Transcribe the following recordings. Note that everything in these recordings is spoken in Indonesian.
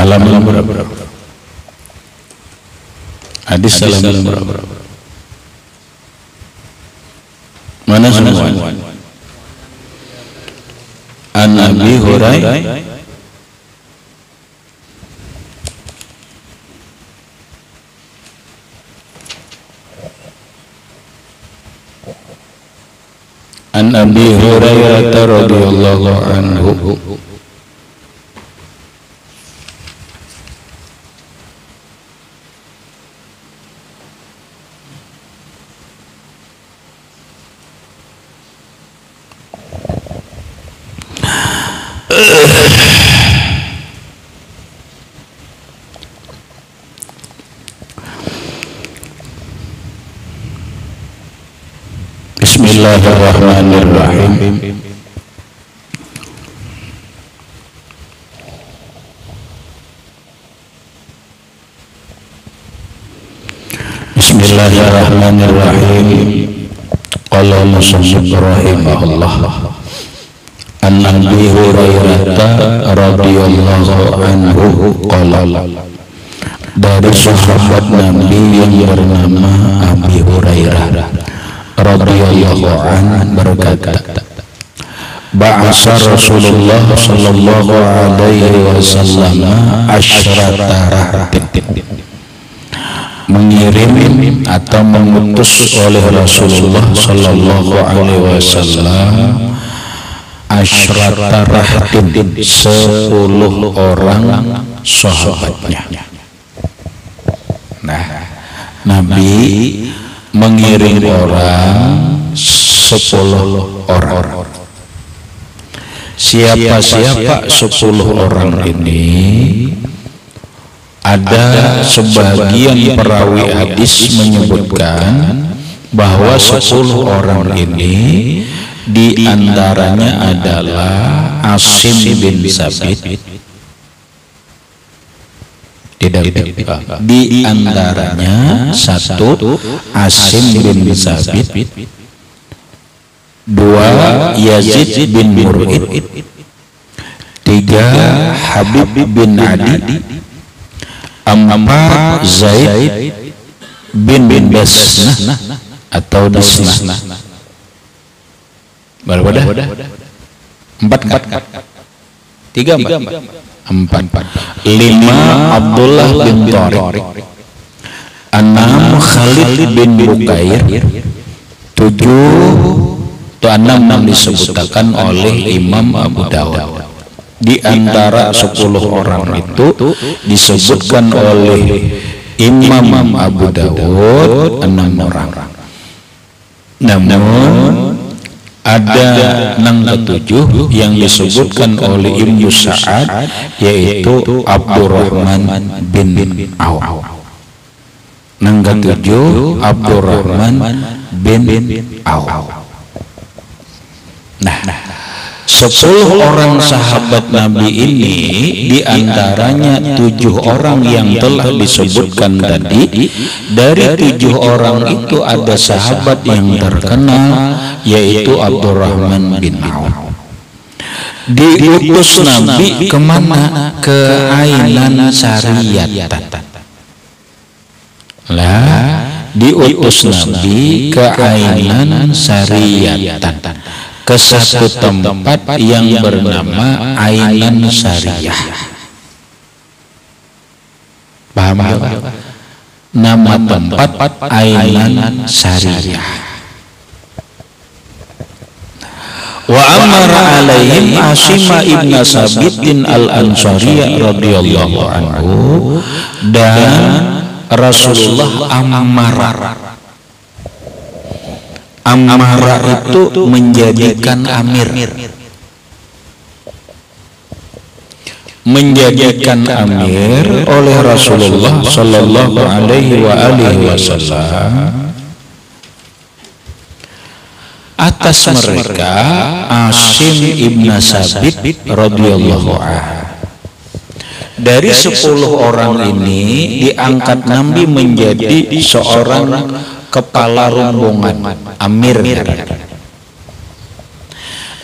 halaman berapa? Hadis halaman berapa? Mana semua? An Abi Hurairah An Abi Hurairah radhiyallahu anhu Bismillahirrahmanirrahim. Bismillahirrahmanirrahim. Qala musannif rahimahullah an Abi Hurairah radhiyallahu anhu qala, dari sahabat Nabi yang bernama Abi Hurairah radhiyallahu anhu berkata, ba'asa Rasulullah sallallahu alaihi wasallam asyrata rahtin, mengirim atau mengutus oleh Rasulullah sallallahu alaihi wasallam asyrata rahtin, 10 orang sahabatnya. Nah, Nabi mengirim orang 10 orang. Siapa-siapa 10 orang ini? Ada sebagian perawi hadis menyebutkan bahwa 10 orang ini diantaranya adalah Asim bin Sabit. Tidak, di antaranya 1 Asim bin Sabit, 2 Yazid bin Mur'id, 3 Habib bin Adi, 4 Zaid bin Dasnah atau Dasnah. Berapa dah? 4. 3 4. 5 Abdullah bin Tariq, 6 Khalid bin Bukair, 7 atau 6 disebutkan oleh Imam Abu Dawud. Di antara 10 orang itu disebutkan oleh Imam Abu Dawud 6 orang. Namun ada yang ke-7 yang disebutkan oleh Ibnu Sa'ad, yaitu Abdurrahman bin Auf. Yang ke-7 Abdurrahman bin Auf. Nah, 10 orang sahabat Nabi ini diantaranya 7 orang yang telah disebutkan tadi. Dari 7 orang itu ada sahabat yang terkenal, yaitu Abdurrahman bin Auf. Diutus Nabi kemana? Ke Ainan Sariyat. Diutus Nabi ke Ainan Sariyat, ke satu tempat yang bernama Ainan Sariyah. Paham ya? Nama tempat Ainan Sariyah. Wa amara alaihim Asima ibn Sabitin al-Ansariyah radhiyallahu anhu, dan Rasulullah Amara itu menjadikan amir, oleh Rasulullah sallallahu alaihi wasallam atas mereka Asim ibn Sabit radhiyallahu anhu. Dari 10 orang ini diangkat Nabi menjadi seorang kepala rombongan, amir.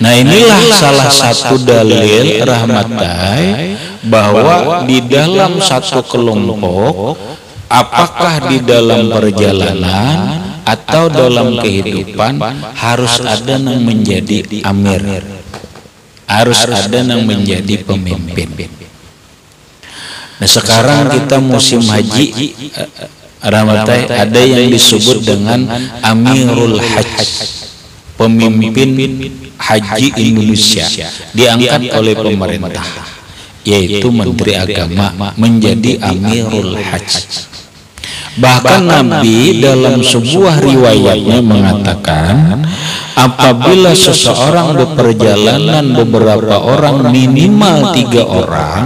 Nah inilah salah satu dalil rahmatai bahwa di dalam satu kelompok, apakah di dalam perjalanan atau dalam kehidupan, harus ada yang menjadi amir, harus ada yang menjadi pemimpin. Nah sekarang kita musim haji, rahmatai, ada yang disebut dengan Amirul Hajj, pemimpin haji Indonesia, diangkat oleh pemerintah, yaitu Menteri Agama menjadi Amirul Hajj. Bahkan Nabi dalam sebuah riwayatnya mengatakan, apabila seseorang berperjalanan beberapa orang, minimal 3 orang,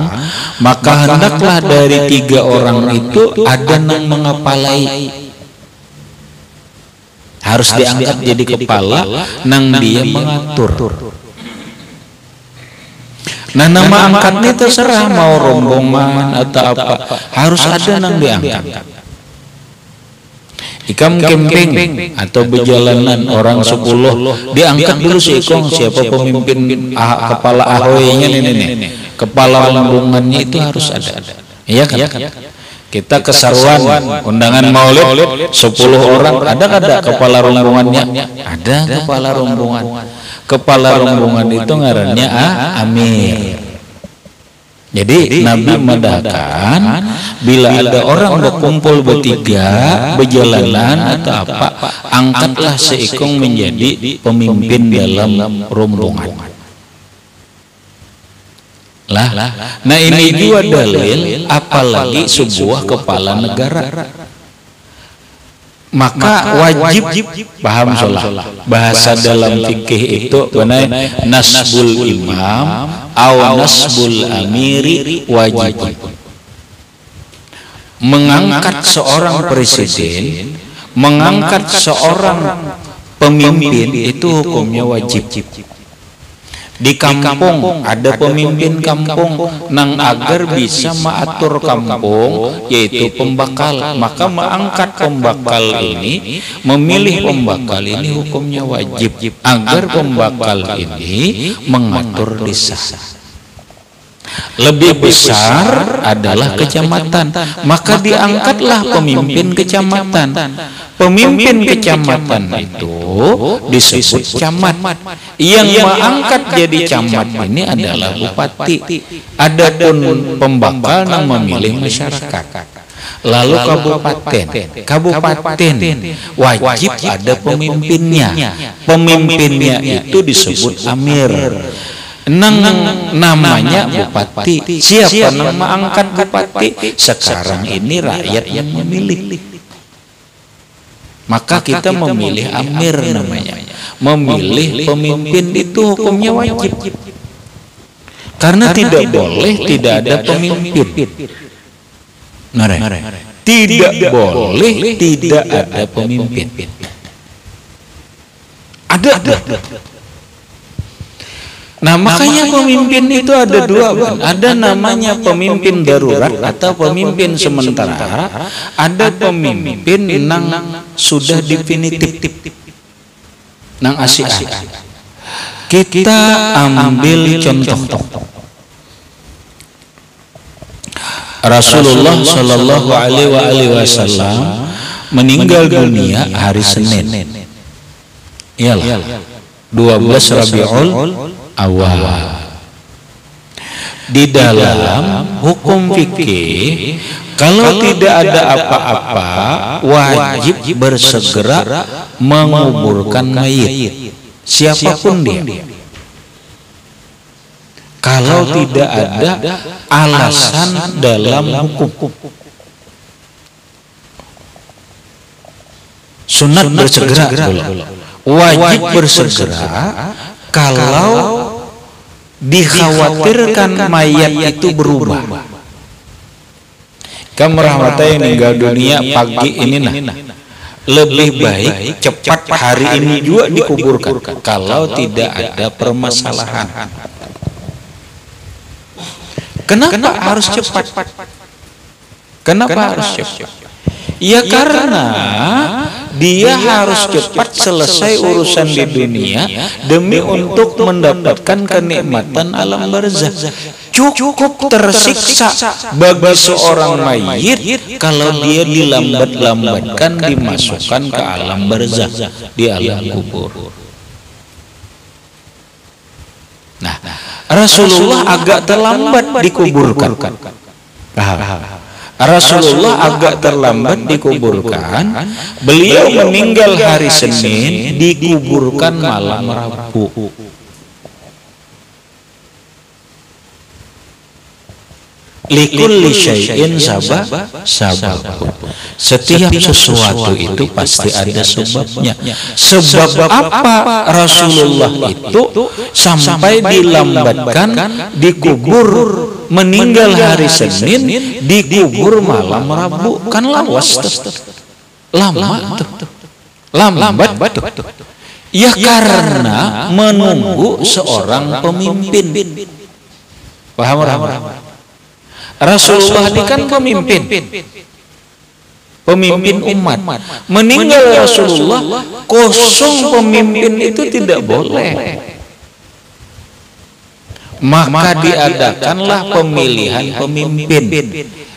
maka hendaklah dari 3 orang itu ada yang mengepalai, harus diangkat jadi kepala, nang dia mengatur. Nah nama angkatnya terserah, mau rombongan atau apa, harus ada nang diangkat. Ikam camping atau berjalanan orang 10, diangkat dulu si ikong, siapa pemimpin kepala ahoynya nih, kepala rombongannya itu harus ada. Iya kan? Kita ke Sarwan, undangan maulid 10 orang, ada kepala rombongannya? Ada kepala rombongan. Kepala rombongan itu ngarannya amir. Jadi Nabi mengatakan, bila ada orang berkumpul bertiga, berjalanan atau apa, angkatlah seikong menjadi pemimpin dalam rombongan. Nah ini juga dalil, apalagi sebuah kepala negara. Maka wajib paham sholat. Bahasa dalam fikih itu benar, nasbul imam atau nasbul amiri wajib. Mengangkat seorang presiden, mengangkat seorang pemimpin itu hukumnya wajib. Di kampung ada pemimpin kampung nang agar bisa mengatur kampung, yaitu pembakal, maka mengangkat pembakal ini, memilih pembakal ini hukumnya wajib, agar pembakal ini mengatur desa. Lebih besar adalah kecamatan, maka diangkatlah pemimpin kecamatan. Pemimpin kecamatan itu disebut camat. Yang mengangkat jadi camat ini adalah bupati. Adapun pembakal yang memilih masyarakat. Lalu kabupaten wajib ada pemimpinnya. Pemimpinnya itu disebut amir. Namanya bupati. Siapa yang mengangkat bupati? Sekarang ini rakyat yang memilih. Maka kita memilih amir namanya. Memilih pemimpin itu hukumnya wajib. Karena tidak boleh tidak ada pemimpin. Tidak boleh tidak ada pemimpin. Ada. Nah makanya pemimpin itu ada dua, ada namanya pemimpin darurat atau pemimpin sementara, ada pemimpin nang sudah definitif, nang asik. Kita ambil contoh Rasulullah Shallallahu Alaihi Wasallam meninggal dunia hari Senin, iyalah 12 Rabiul Awal. Di dalam hukum fikih, kalau tidak ada apa-apa, wajib bersegera menguburkan mayit, siapapun dia. Kalau tidak ada alasan dalam hukum, sunat bersegera, wajib bersegera. Kalau dikhawatirkan mayat itu berubah, kamu rahmatai meninggal dunia pagi ini, lebih baik cepat hari ini juga dikuburkan. Kalau tidak ada permasalahan, kenapa harus cepat? Kenapa harus cepat? Ya karena dia harus cepat selesai urusan di dunia demi untuk mendapatkan kenikmatan alam barzakh. Cukup tersiksa bagi seorang mayit kalau dia dilambat-lambatkan dimasukkan ke alam barzakh, di alam kubur. Nah, Rasulullah agak terlambat dikuburkan. Rasulullah agak terlambat dikuburkan. Beliau meninggal hari Senin, dikuburkan malam Rabu. Likulli syai'in sabab. Setiap sesuatu itu pasti ada sebabnya. Sebab apa Rasulullah itu sampai dilambatkan dikubur, meninggal hari Senin, dikubur malam Rabu? Kan lawas tuh. Lama tuh. Lambat tuh. Ya karena menunggu seorang pemimpin. Paham? Rasulullah ini kan pemimpin umat. Meninggal Rasulullah, kosong pemimpin itu tidak boleh. Maka diadakanlah pemilihan pemimpin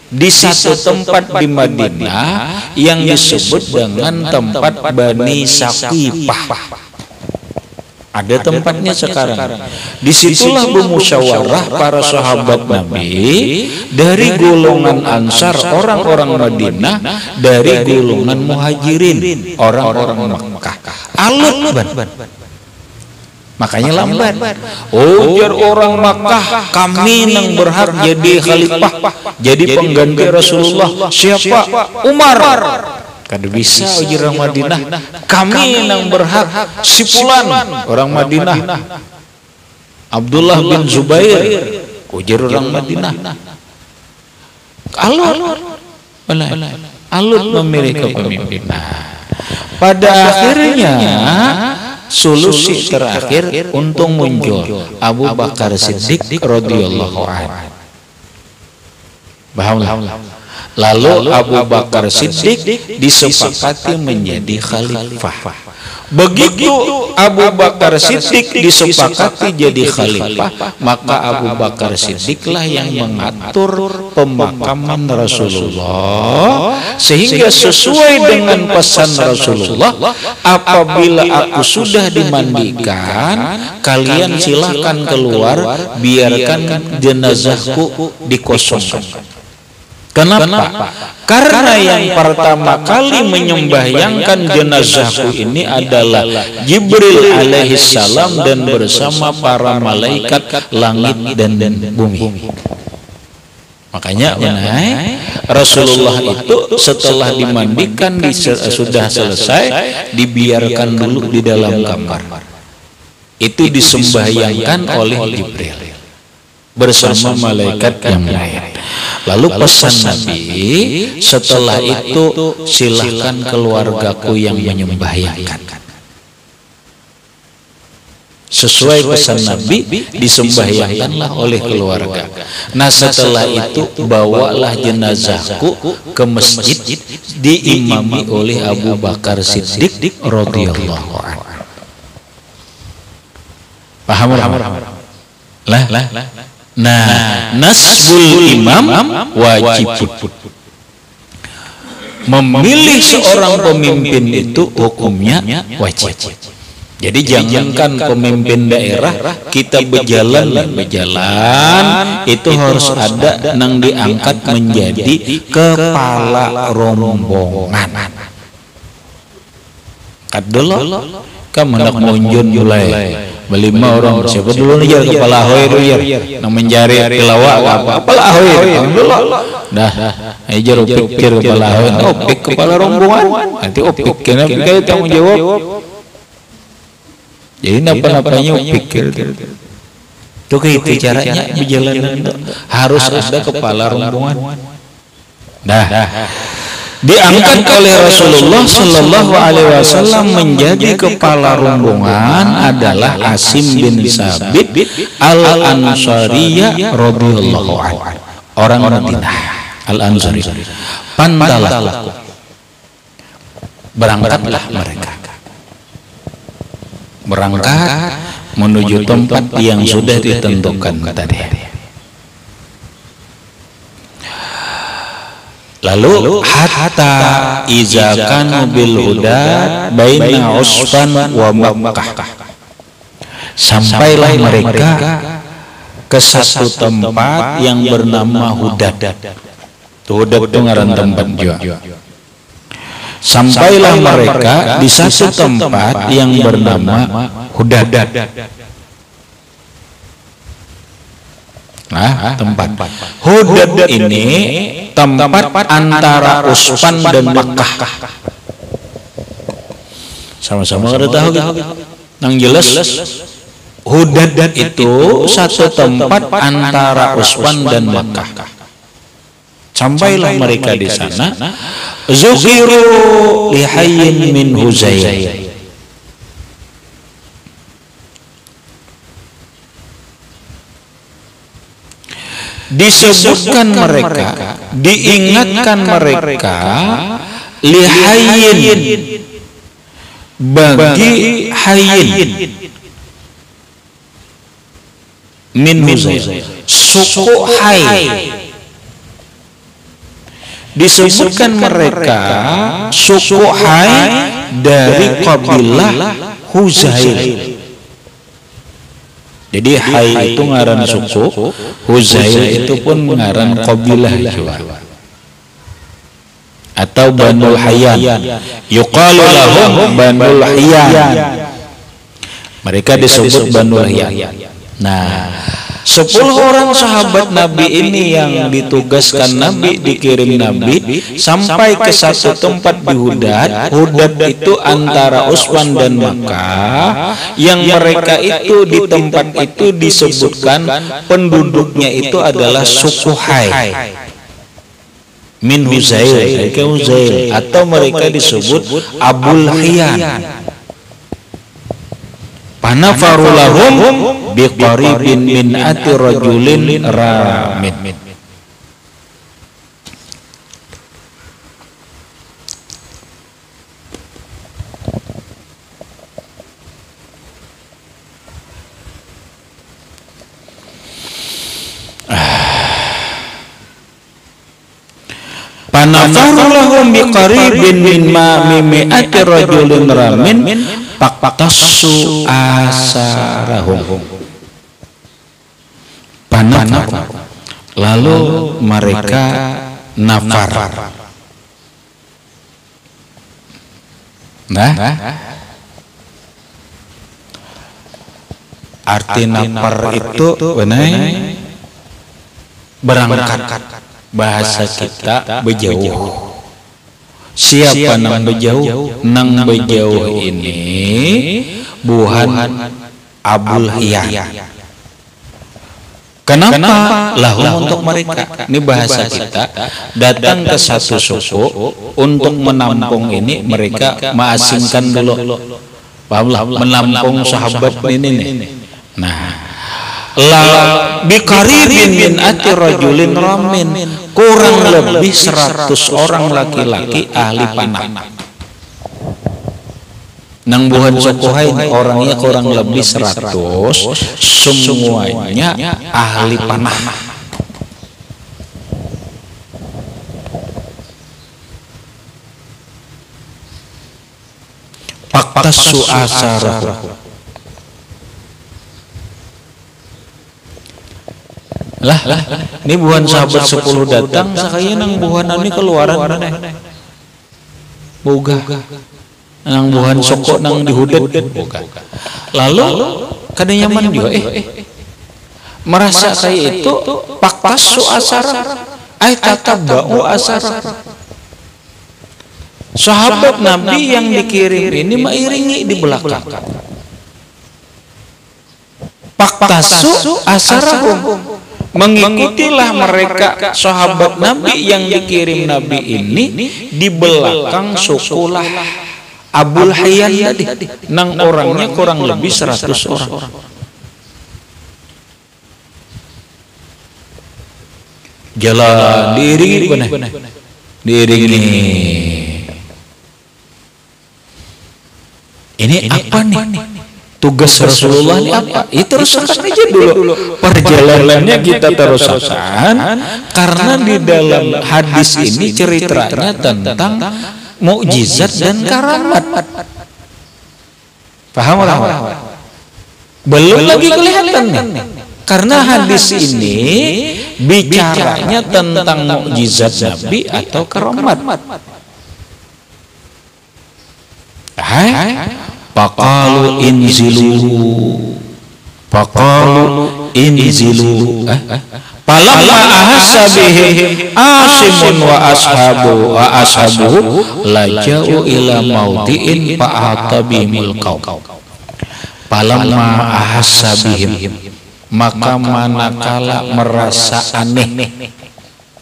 di satu tempat di Madinah yang disebut dengan tempat Bani Saqifah. Ada tempatnya sekarang. Disitulah bermusyawarah para sahabat Nabi dari golongan Ansar, orang-orang Madinah, dari golongan Muhajirin, orang-orang Makkah. Alut makanya lambat. Ujar orang Makkah, kami yang berhak jadi khalifah, jadi pengganti Rasulullah. Siapa? Umar. Kada bisa ujar orang Madinah, kami yang berhak si fulan, orang Madinah. Abdullah bin Zubair, ujar orang Madinah. Alut memilih kepemimpinan. Pada akhirnya solusi terakhir untuk muncul Abu Bakar Siddiq radhiyallahu anhu. Bahamlah. Lalu Abu Bakar Siddiq disepakati menjadi khalifah. Begitu Abu Bakar Siddiq disepakati jadi khalifah, maka Abu Bakar Siddiqlah yang mengatur pemakaman Rasulullah, sehingga sesuai dengan pesan Rasulullah, apabila aku sudah dimandikan, kalian silahkan keluar, biarkan jenazahku dikosongkan. Kenapa? Karena yang pertama kali menyembahyangkan jenazahku ini adalah Jibril alaihissalam dan bersama para malaikat langit dan bumi. Makanya Rasulullah itu setelah dimandikan sudah selesai, dibiarkan dulu di dalam kamar. Itu disembahyangkan oleh Jibril bersama malaikat yang lain. Lalu pesan Nabi, setelah itu silahkan keluargaku yang menyembahyangkan. Sesuai pesan Nabi, disembahyangkanlah oleh keluarga. Nah setelah itu bawalah jenazahku ke masjid, diimami oleh Abu Bakar Siddiq radhiyallahu anhu. Paham? Lah. Nah, nasbul imam wajib. Memilih seorang pemimpin itu hukumnya wajib. Jadi jangankan pemimpin daerah, kita berjalan itu harus ada yang diangkat menjadi kepala rombongan. Kadolo kamu hendak munjun mulai berlima orang, siapa dulu nih kepala ahoy dulu ya, nang menjari kelawak apa kepala ahoy dulu, dah ajar pikir kepala ahoy, opik kepala rombongan, nanti opik kena pikir tanggung jawab, jadi apa-apanya pikir, tuh itu caranya berjalan harus ada kepala rombongan, dah. Diangkat oleh Rasulullah Shallallahu Alaihi Wasallam menjadi kepala rombongan adalah Asim bin Sabit Al-Ansariyah radhiyallahu anhu, orang Madinah Al-Ansari. Pantalah berangkatlah mereka. Berangkat menuju tempat yang sudah ditentukan tadi. Lalu hatta iza kanu bil huda baina Usfan wa Makkah, sampailah mereka ke satu tempat yang bernama Hudad. Hudad itu ngaran tempat juga. Sampailah mereka di satu tempat yang bernama Hudad. Nah, tempat Hudad ini tempat antara Usfan dan Makkah. Sama-sama ada tahu gitu. Yang jelas Hudad itu satu tempat antara Usfan dan Makkah. Sampailah mereka di sana. Zukiru lihayyin min Huzail. Disebutkan mereka, diingatkan mereka lihayyin, bagi hayyin min Huzail, suku Hay. Disebutkan mereka suku Hay dari kabilah Huzail. Jadi Hay itu ngaran suku, Huzail itu pun ngaran kabilah juga. Atau Banul Hayyan, yuqalu lahum Banul Hayyan. Mereka disebut Banul Hayyan. Nah, 10 orang sahabat Nabi ini yang ditugaskan Nabi, dikirim Nabi sampai ke satu tempat di Hudad. Hudad itu antara Usfan dan Makkah, yang mereka itu di tempat itu disebutkan penduduknya itu adalah suku Hay min Huzail, atau mereka disebut Abul Hayyan. Panafaru lahum biqaribin min ati rajulin ramin. Panafaru lahum biqaribin min mi'ati rajulin ramin paktasu asarahum. Panafar, lalu mereka nafar. Nah, arti nafar itu benar berangkat. Bahasa kita berjauh. Siapa nang berjauh? Nang berjauh ini buhan Abul Hayyan. Kenapa? Lahum untuk mereka. Ini bahasa kita. Datang ke satu suku untuk menampung ini, mereka mengasingkan dulu. Pahamlah, menampung sahabat ini nih. Nah, la biqaribin min ati rajulin ramin, kurang lebih 100 orang laki-laki ahli panah. Nang buhan suku Hay orangnya kurang lebih 100, semuanya ahli panah. Paktasu asarahu. Lah, ini buhan sahabat 10 datang, sakaya nang buhan ini keluaran mana? Boga. Nang buhan soko nang di Hudad boga. Lalu kada nyaman juga merasa kayak itu paktasu asara, ay tatabau asara. Sahabat Nabi yang dikirim ini mengiringi di belakang. Paktasu asarahum, mengikutilah mereka sahabat Nabi yang dikirim Nabi ini di belakang sukulah Abul Hayyan tadi. Nang orangnya kurang lebih 100 orang. Jalan diiringi benar. Diiringi. ini apa nih? Tugas Rasulullah ini apa? Itu rasakan aja dulu. Perjalanannya kita terus rasakan, karena di dalam hadis ini ceritanya tentang mukjizat dan karamat. Paham? Belum lagi kelihatan nih. Karena hadis ini bicaranya tentang mukjizat Nabi atau karamat. Faqalu inzilu falamma ahassa bihim Asimun wa ashabu laja'u ila maudi'in fa'ata bihimul qaum. Falamma ahassa bihim, maka manakala merasa aneh,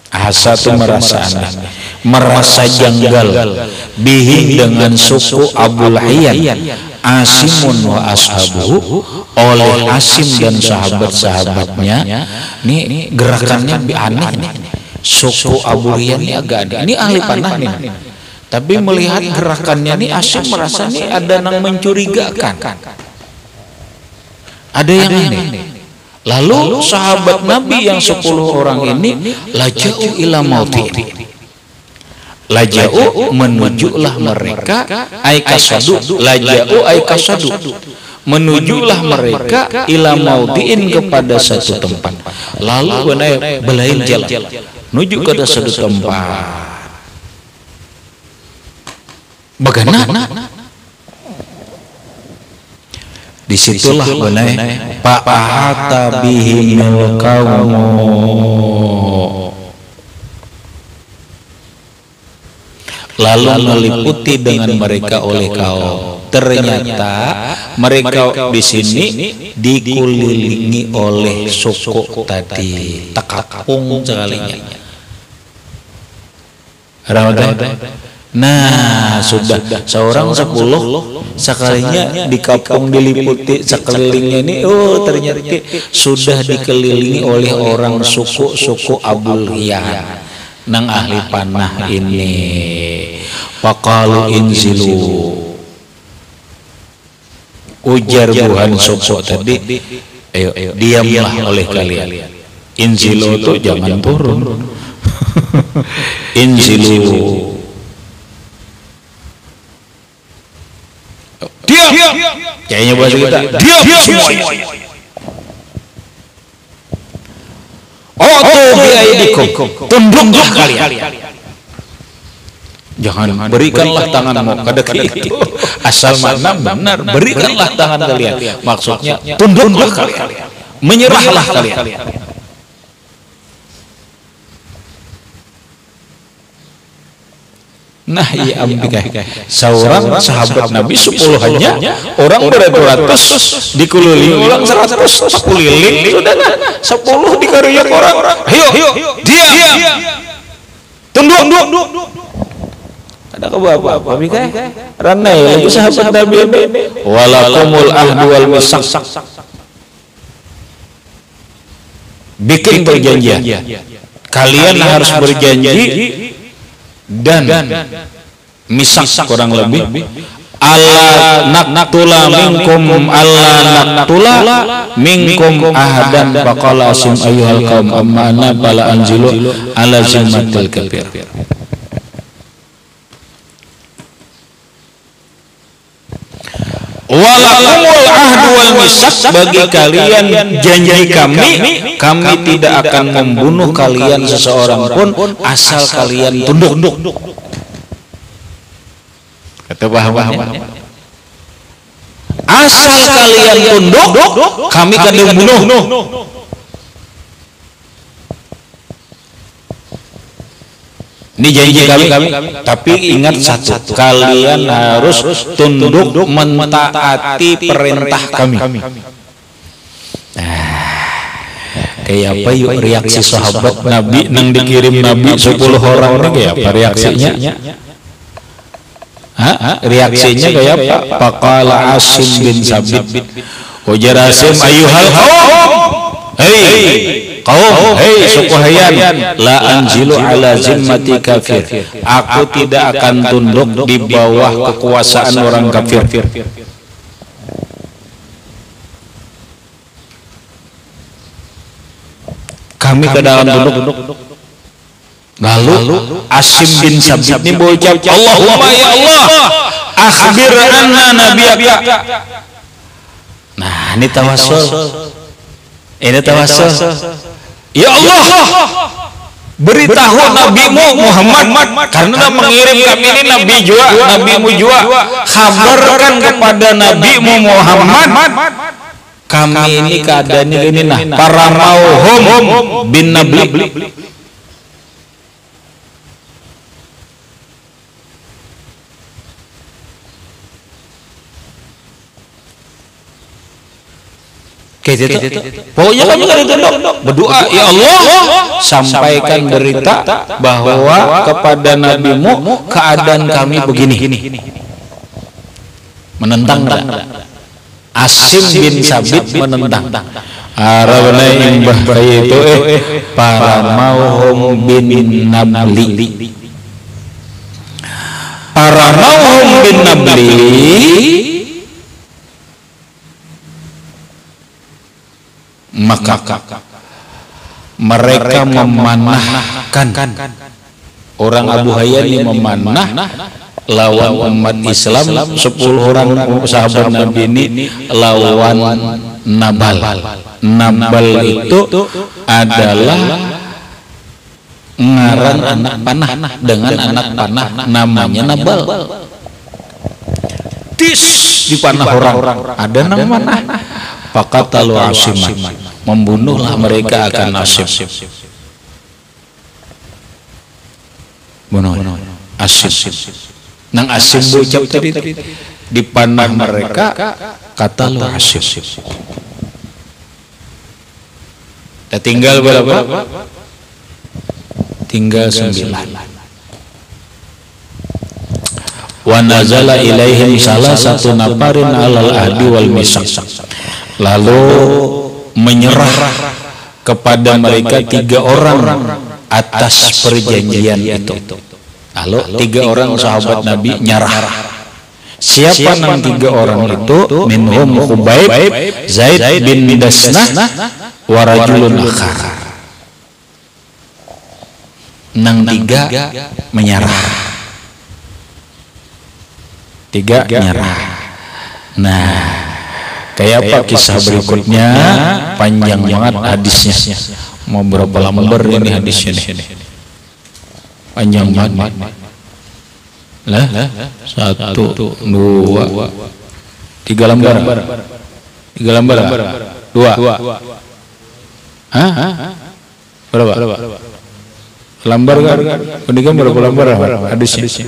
ahassa itu merasa aneh, merasa janggal, bihim dengan suku Abu Hayyan, Asimun wa ashabu, oleh Asim dan sahabat-sahabatnya. Ini gerakannya aneh nih. Suku Abu Hayyan ini agak aneh. Ini ahli panah nih. Tapi melihat gerakannya nih, Asim merasa nih ada yang mencurigakan. Ada yang aneh. Lalu sahabat Nabi yang 10 orang ini laja'u ila mauti. Laja'u menujulah mereka aikasadu. Laja'u aikasadu, menujulah mereka ila maudiin kepada satu tempat. Lalu belain jalan menuju kepada satu tempat. Bagaimana? Disitulah benai fa'ahata bihimul qaum, lalu meliputi dengan mereka oleh kaum. Ternyata mereka di sini dikelilingi oleh suku tadi, tekapung sekalinya. Nah, sudah seorang 10 sekalinya dikapung diliputi sekelilingnya ini, ternyata sudah dikelilingi oleh orang suku Abu Hayyan nang ahli panah ini. Faqalu inzilu, ujar buhan suku tadi, ayo diamlah oleh kalian. Inzilu itu jangan turun. Inzilu, diam. Kayaknya bahasa kita diam semuanya. Tunduklah kalian. Jangan berikanlah tanganmu pada itu. Asal mana benar, berikanlah tangan kalian. Maksudnya tunduklah kalian, menyerahlah kalian. Nah, iya ambika. Seorang sahabat Nabi 10 hanya, orang beratus-ratus dikelilingi orang 100, keliling sudah 10 dikariyak orang. Ayo, diam. Tunduk. Ada apa ambika? Ranai lagi sahabat Nabi ini. Walakumul ahdu wal misak. Bikin perjanjian. Kalian harus berjanji dan misak kurang lebih alla naktula minkum ahadan. Faqala Asim ayyuhal qaum amana bala anzilu ala zimmatil kabir. Walakumul ahdu wal misak, bagi kalian janji kami tidak akan membunuh kalian seseorang pun asal kalian tunduk. Kata paham? Asal kalian tunduk, kami akan membunuh. Ini janji kami. Tapi ingat satu, kalian harus tunduk mentaati perintah kami. Kayak apa yuk reaksi sahabat Nabi nang dikirim Nabi 10 orang ini kayak apa reaksinya? Reaksinya kayak apa? Faqala Asim bin Sabit, ujar Asim ayyuhal qaum, hei suku Hayyan, la anzilu ala zimmati kafir, aku tidak akan tunduk di bawah kekuasaan orang kafir. kami ke dalam duduk. Lalu Asim bin Sabit ini berucap, Allahumma ya Allah, akhbir anna nabiyaka. Nah, ini tawassul. Ini tawassul. Ya Allah, beritahu nabimu Muhammad, karena mengirim kami ini nabi juga, nabimu juga, kabarkan kepada nabimu Muhammad, kami ini keadaannya gini nah, para mauhum bin Nabli. Pokoknya kami kan itu berdoa, ya Allah, sampaikan berita bahwa kepada nabimu keadaan kami begini. Menentang Asim bin Sabit menentang. Arabna imbah itu para mauhum bin Nabli. Para mauhum bin Nabli maka mereka memanahkan orang Abu Hayyan memanah lawan umat Islam 10 orang sahabat Nabi ini lawan Nabal. Nabal itu adalah ngaran anak panah dengan anak panah namanya Nabal. Tis di panah orang ada nama panah. Faqatalu Asiman, membunuhlah mereka akan Asim. Bunuh Asim. Nang Asim bocap tadi di panah mereka katalu Asim. Tinggal berapa? Tinggal 9. Wa nazala ilaihim salah satu naparin alal ahdi wal misak. Lalu menyerah kepada mereka 3 orang atas perjanjian itu. Lalu 3 orang sahabat Nabi nyerah. Siapa nang 3 orang itu? Minhum Khubayb, Zaid bin Dasnah, wa rajulun akhar. Nang 3 menyerah. 3 nyerah. Nah, kayak apa kisah berikutnya? Panjang banget hadisnya. Mau berapa lembar ini hadisnya nih? Panjang banget. Lah, 1, 2, 3 lembar. 3 lembar. 2. Hah? Berapa? Lembar kan? Pendidikan berapa lembar hadisnya?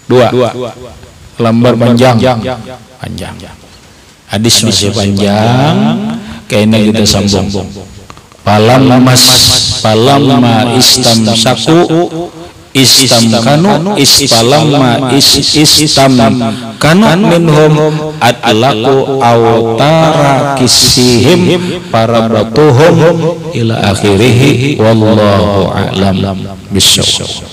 2. Lembar panjang. Hadis masih panjang, kayaknya kita sambung. Palamma istamsaku istamkanu ispalamma istamkanu minhum atlaqu awtara kisihim parabatuhum ila akhirih wallahu a'lam bissawab.